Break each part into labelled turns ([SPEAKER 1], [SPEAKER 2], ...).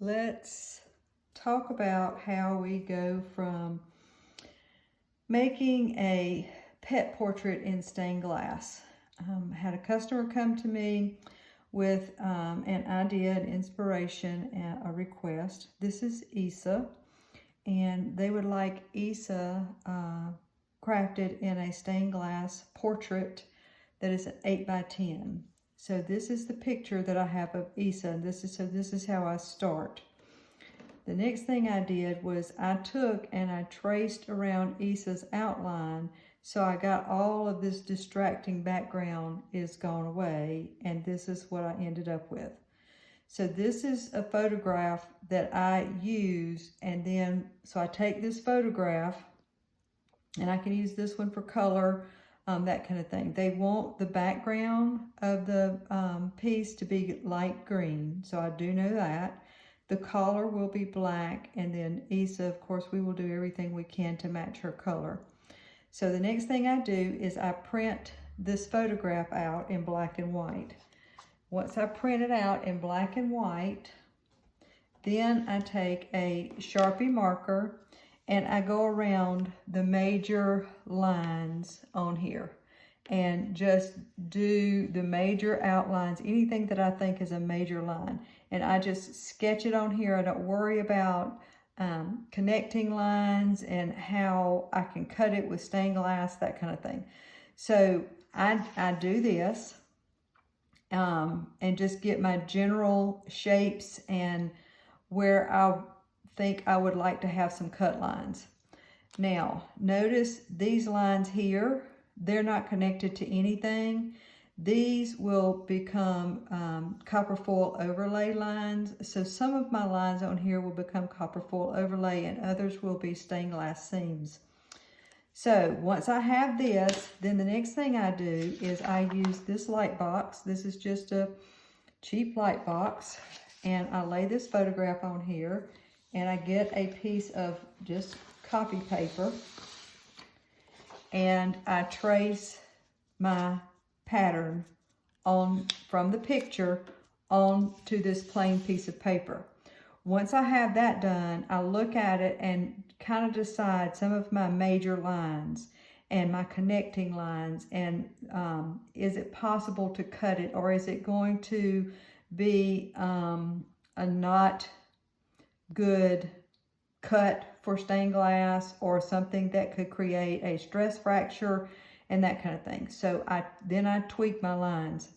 [SPEAKER 1] let's talk about how we go from making a pet portrait in stained glass. Had a customer come to me with an idea, an inspiration, and a request. This is Isa, and they would like Isa crafted in a stained glass portrait that is an 8x10. So this is the picture that I have of Isa, and this is how I start. The next thing I did was I took and I traced around Isa's outline, so I got all of this distracting background is gone away, and this is what I ended up with. So this is a photograph that I use, and then, so I take this photograph, and I can use this one for color, that kind of thing. They want the background of the piece to be light green, so I do know that. The collar will be black, and then Isa, of course, we will do everything we can to match her color. So the next thing I do is I print this photograph out in black and white. Once I print it out in black and white, then I take a Sharpie marker and I go around the major lines on here and just do the major outlines, anything that I think is a major line. And I just sketch it on here. I don't worry about connecting lines and how I can cut it with stained glass, that kind of thing. So I do this and just get my general shapes and where I think I would like to have some cut lines. Now, notice these lines here, they're not connected to anything. These will become copper foil overlay lines. So some of my lines on here will become copper foil overlay and others will be stained glass seams. So once I have this, then the next thing I do is I use this light box. This is just a cheap light box, and I lay this photograph on here, and I get a piece of just copy paper, and I trace my pattern on from the picture onto this plain piece of paper. Once I have that done, I look at it and kind of decide some of my major lines and my connecting lines, and is it possible to cut it, or is it going to be a not good cut for stained glass, or something that could create a stress fracture and that kind of thing. So then I tweak my lines.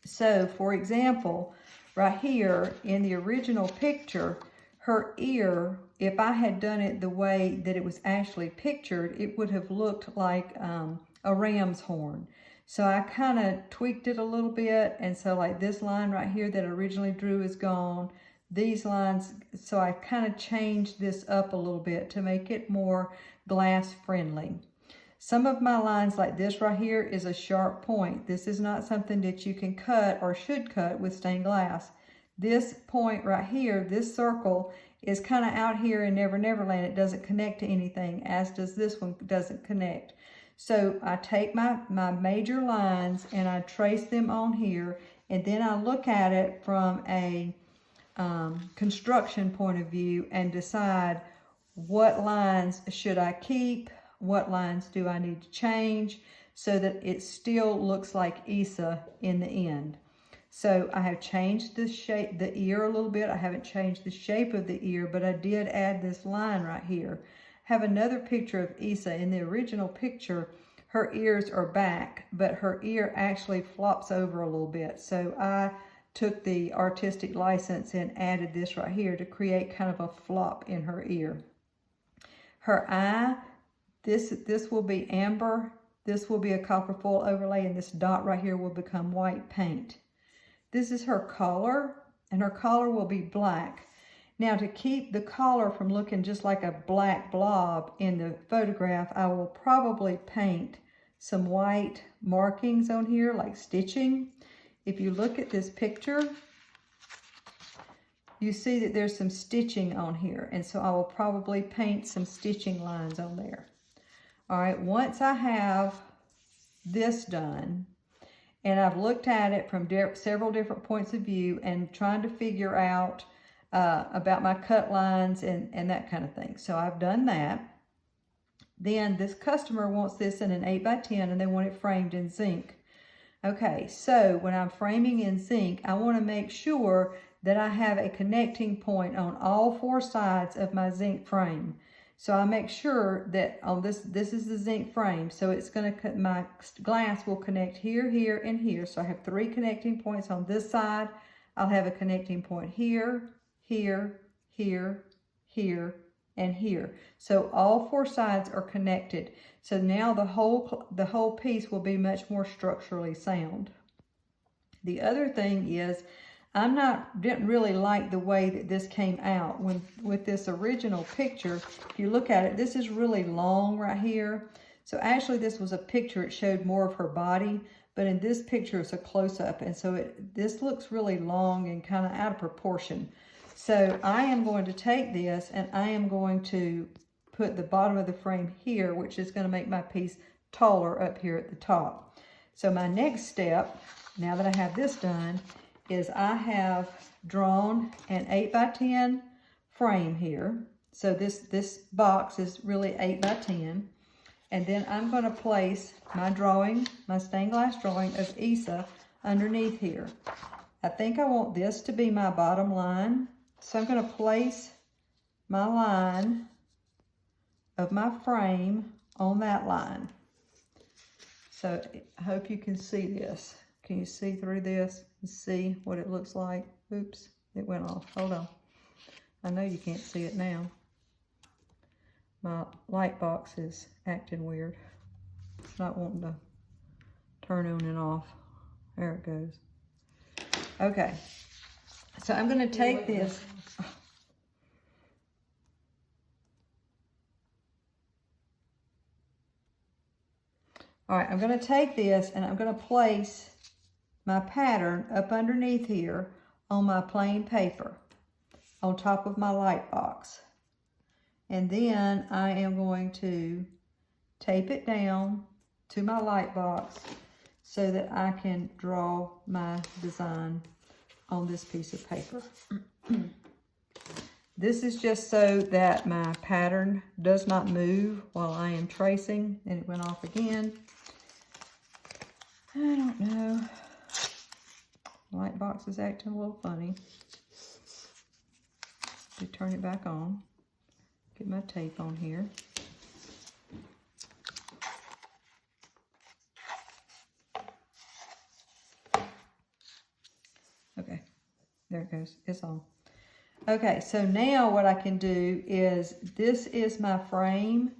[SPEAKER 1] So for example, right here in the original picture, her ear, if I had done it the way that it was actually pictured, it would have looked like a ram's horn. So I kind of tweaked it a little bit, and so like this line right here that I originally drew is gone. These lines, so I kind of changed this up a little bit to make it more glass friendly. Some of my lines like this right here is a sharp point. This is not something that you can cut or should cut with stained glass. This point right here, this circle, is kind of out here in Never Never Land. It doesn't connect to anything, as does this one, doesn't connect. So I take my major lines and I trace them on here, and then I look at it from a construction point of view and decide what lines should I keep, what lines do I need to change so that it still looks like Isa in the end. So I have changed the shape, the ear a little bit. I haven't changed the shape of the ear, but I did add this line right here. I have another picture of Isa. In the original picture, her ears are back, but her ear actually flops over a little bit. So I took the artistic license and added this right here to create kind of a flop in her ear. Her eye, this will be amber, this will be a copper foil overlay, and this dot right here will become white paint. This is her collar, and her collar will be black. Now, to keep the collar from looking just like a black blob in the photograph, I will probably paint some white markings on here, like stitching. If you look at this picture, you see that there's some stitching on here, and so I will probably paint some stitching lines on there. All right, once I have this done, and I've looked at it from several different points of view and trying to figure out about my cut lines and that kind of thing. So I've done that. Then this customer wants this in an 8x10 and they want it framed in zinc. Okay, so when I'm framing in zinc, I want to make sure that I have a connecting point on all 4 sides of my zinc frame. So I make sure that on this is the zinc frame, so it's going to, my glass will connect here, here, and here. So I have 3 connecting points on this side. I'll have a connecting point here, here, here, here, and here. So all 4 sides are connected. So now the whole piece will be much more structurally sound. The other thing is, didn't really like the way that this came out. With this original picture, if you look at it, this is really long right here. So actually this was a picture, it showed more of her body, but in this picture it's a close-up, and so this looks really long and kind of out of proportion. So I am going to take this and I am going to put the bottom of the frame here, which is going to make my piece taller up here at the top. So my next step, now that I have this done, is I have drawn an 8x10 frame here. So this box is really 8x10. And then I'm going to place my drawing, my stained glass drawing of Isa underneath here. I think I want this to be my bottom line. So I'm going to place my line of my frame on that line. So I hope you can see this. Can you see through this and see what it looks like? Oops, it went off. Hold on. I know you can't see it now. My light box is acting weird. It's not wanting to turn on and off. There it goes. Okay. So I'm going to take this. All right, I'm going to take this and I'm going to place my pattern up underneath here on my plain paper on top of my light box. And then I am going to tape it down to my light box so that I can draw my design on this piece of paper. This is just so that my pattern does not move while I am tracing. And it went off again. I don't know. Light box is acting a little funny. To turn it back on. Get my tape on here. Okay, there it goes. It's on. Okay, so now what I can do is, this is my frame.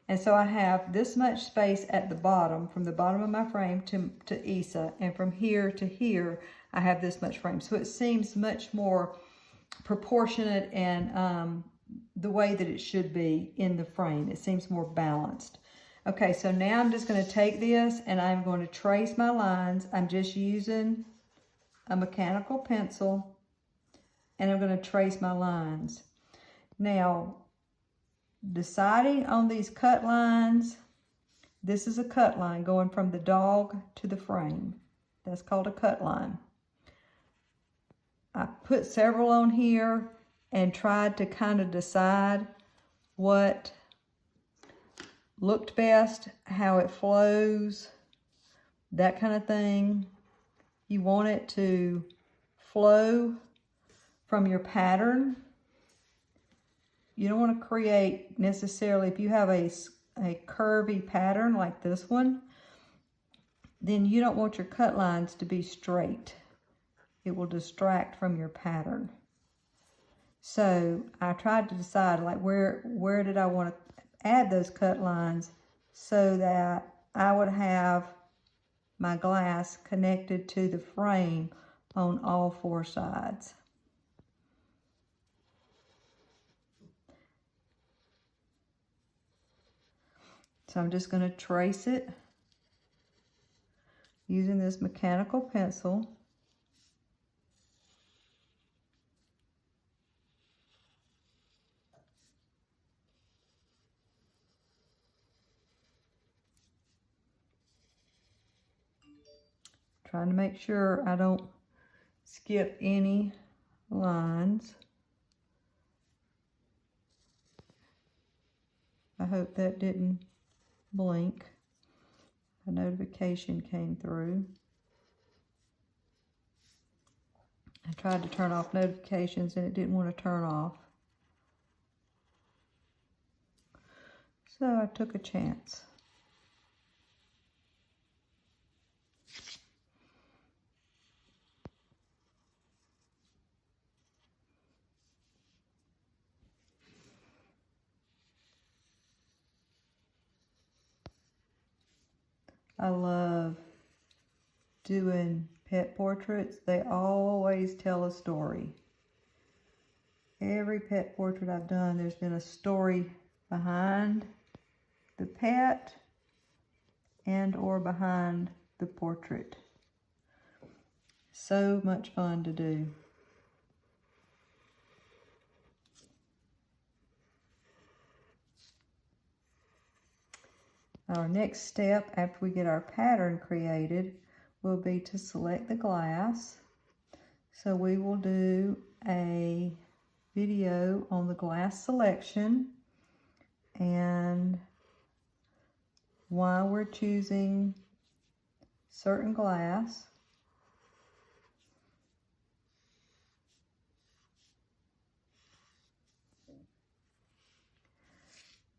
[SPEAKER 1] And so I have this much space at the bottom, from the bottom of my frame to Isa. And from here to here, I have this much frame. So it seems much more proportionate and the way that it should be in the frame. It seems more balanced. Okay, so now I'm just going to take this and I'm going to trace my lines. I'm just using a mechanical pencil and I'm going to trace my lines. Now, deciding on these cut lines, this is a cut line going from the dog to the frame. That's called a cut line. I put several on here and tried to kind of decide what looked best, how it flows, that kind of thing. You want it to flow from your pattern. You don't want to create necessarily, if you have a curvy pattern like this one, then you don't want your cut lines to be straight. It will distract from your pattern. So I tried to decide, like, where did I want to add those cut lines so that I would have my glass connected to the frame on all 4 sides. So I'm just going to trace it using this mechanical pencil. Trying to make sure I don't skip any lines. I hope that didn't blink. A notification came through. I tried to turn off notifications and it didn't want to turn off. So I took a chance. I love doing pet portraits. They always tell a story. Every pet portrait I've done, there's been a story behind the pet and or behind the portrait. So much fun to do. Our next step after we get our pattern created will be to select the glass. So we will do a video on the glass selection and why we're choosing certain glass.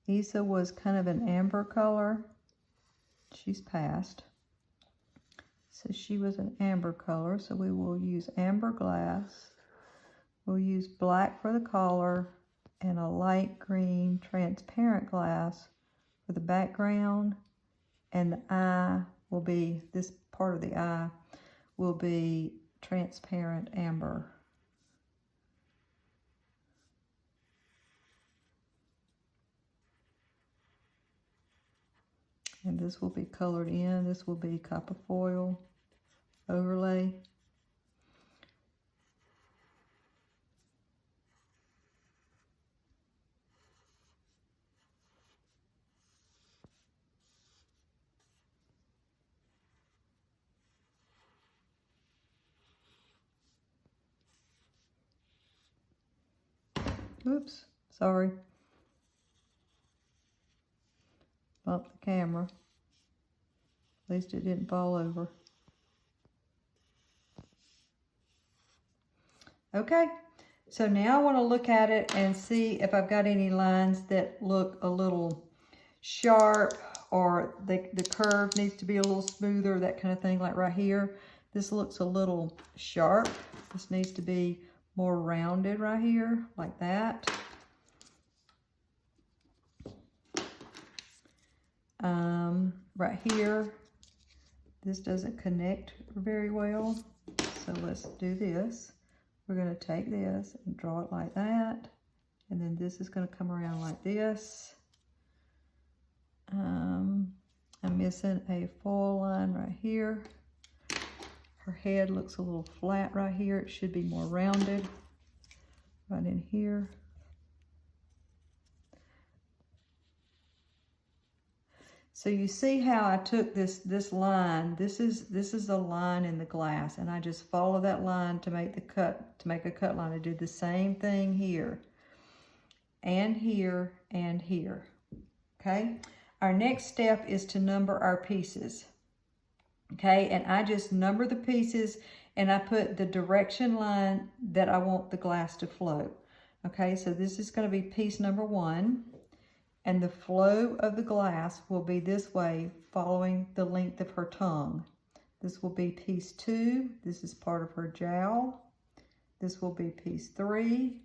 [SPEAKER 1] Isa was kind of an amber color. She's passed. So she was an amber color, so we will use amber glass. We'll use black for the collar and a light green transparent glass for the background, and the eye will be, this part of the eye will be transparent amber. And this will be colored in. This will be copper foil overlay. Oops, sorry. Bumped the camera. At least it didn't fall over. Okay, so now I want to look at it and see if I've got any lines that look a little sharp, or the curve needs to be a little smoother, that kind of thing, like right here. This looks a little sharp. This needs to be more rounded right here, like that. Right here, this doesn't connect very well, so let's do this. We're going to take this and draw it like that, and then this is going to come around like this. I'm missing a foil line right here. Her head looks a little flat right here. It should be more rounded right in here. So you see how I took this line. This is a line in the glass, and I just follow that line to make the cut, to make a cut line. I did the same thing here, and here, and here. Okay. Our next step is to number our pieces. Okay, and I just number the pieces, and I put the direction line that I want the glass to flow. Okay, so this is going to be piece number 1. And the flow of the glass will be this way, following the length of her tongue. This will be piece 2. This is part of her jowl. This will be piece 3.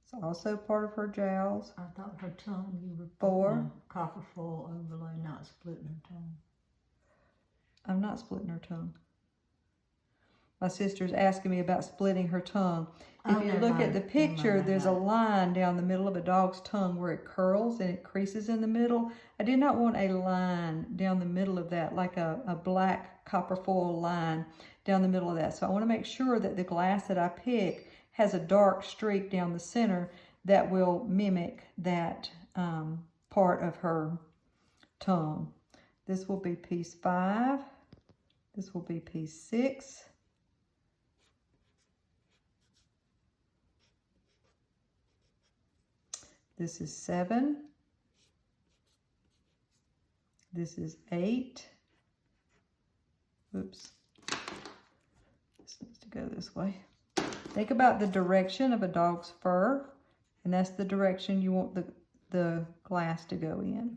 [SPEAKER 1] It's also part of her jowls.
[SPEAKER 2] I thought her tongue, you were
[SPEAKER 1] 4.
[SPEAKER 2] Copper foil overlay, not splitting her tongue.
[SPEAKER 1] I'm not splitting her tongue. My sister's asking me about splitting her tongue. If you look at the picture, there's a line down the middle of a dog's tongue where it curls and it creases in the middle. I did not want a line down the middle of that, like a black copper foil line down the middle of that. So I want to make sure that the glass that I pick has a dark streak down the center that will mimic that part of her tongue. This will be piece 5. This will be piece 6. This is 7. This is 8. Oops. This needs to go this way. Think about the direction of a dog's fur, and that's the direction you want the glass to go in.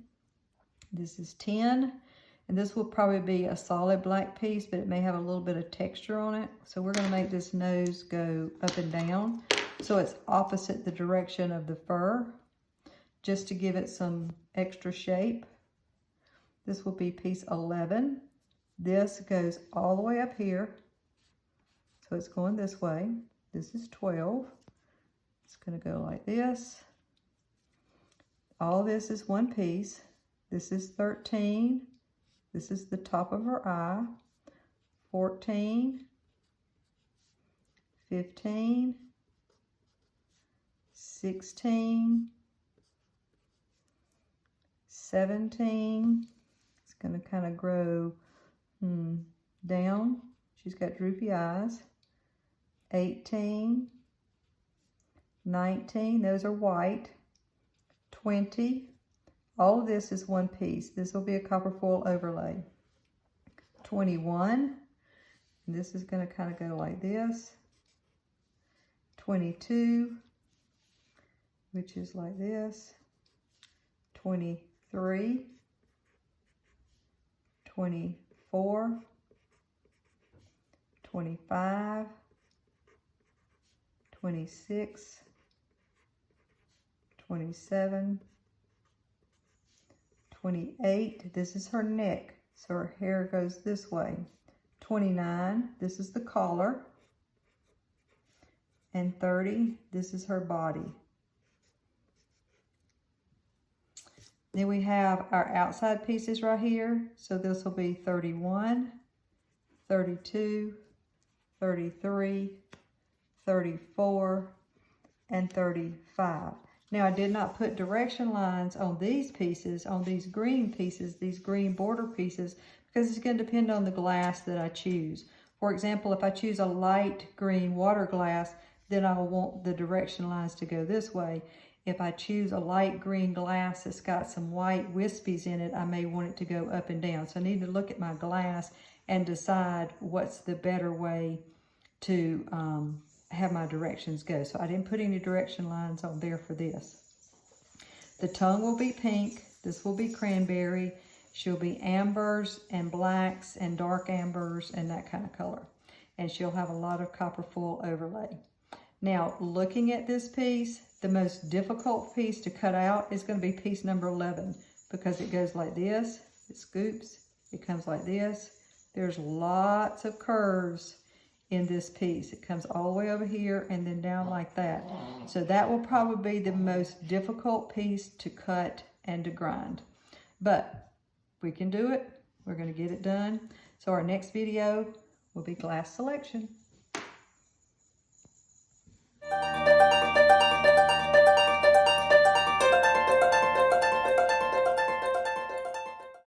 [SPEAKER 1] This is 10, and this will probably be a solid black piece, but it may have a little bit of texture on it. So we're going to make this nose go up and down, so it's opposite the direction of the fur, just to give it some extra shape. This will be piece 11. This goes all the way up here, so it's going this way. This is 12. It's going to go like this. All this is one piece. This is 13. This is the top of her eye. 14. 15. 16. 17. It's going to kind of grow down. She's got droopy eyes. 18. 19. Those are white. 20. All of this is one piece. This will be a copper foil overlay. 21. And this is going to kind of go like this. 22. Which is like this. 23. 24. 25. 26. 27. 28, this is her neck, so her hair goes this way. 29, this is the collar. And 30, this is her body. Then we have our outside pieces right here. So this will be 31, 32, 33, 34, and 35. Now, I did not put direction lines on these pieces, on these green pieces, these green border pieces, because it's going to depend on the glass that I choose. For example, if I choose a light green water glass, then I'll want the direction lines to go this way. If I choose a light green glass that's got some white wispies in it, I may want it to go up and down. So I need to look at my glass and decide what's the better way to have my directions go. So I didn't put any direction lines on there for this. The tongue will be pink. This will be cranberry. She'll be ambers and blacks and dark ambers and that kind of color. And she'll have a lot of copper foil overlay. Now, looking at this piece, the most difficult piece to cut out is going to be piece number 11 because it goes like this. It scoops. It comes like this. There's lots of curves in this piece. It comes all the way over here and then down like that. So that will probably be the most difficult piece to cut and to grind. But we can do it. We're going to get it done. So our next video will be glass selection.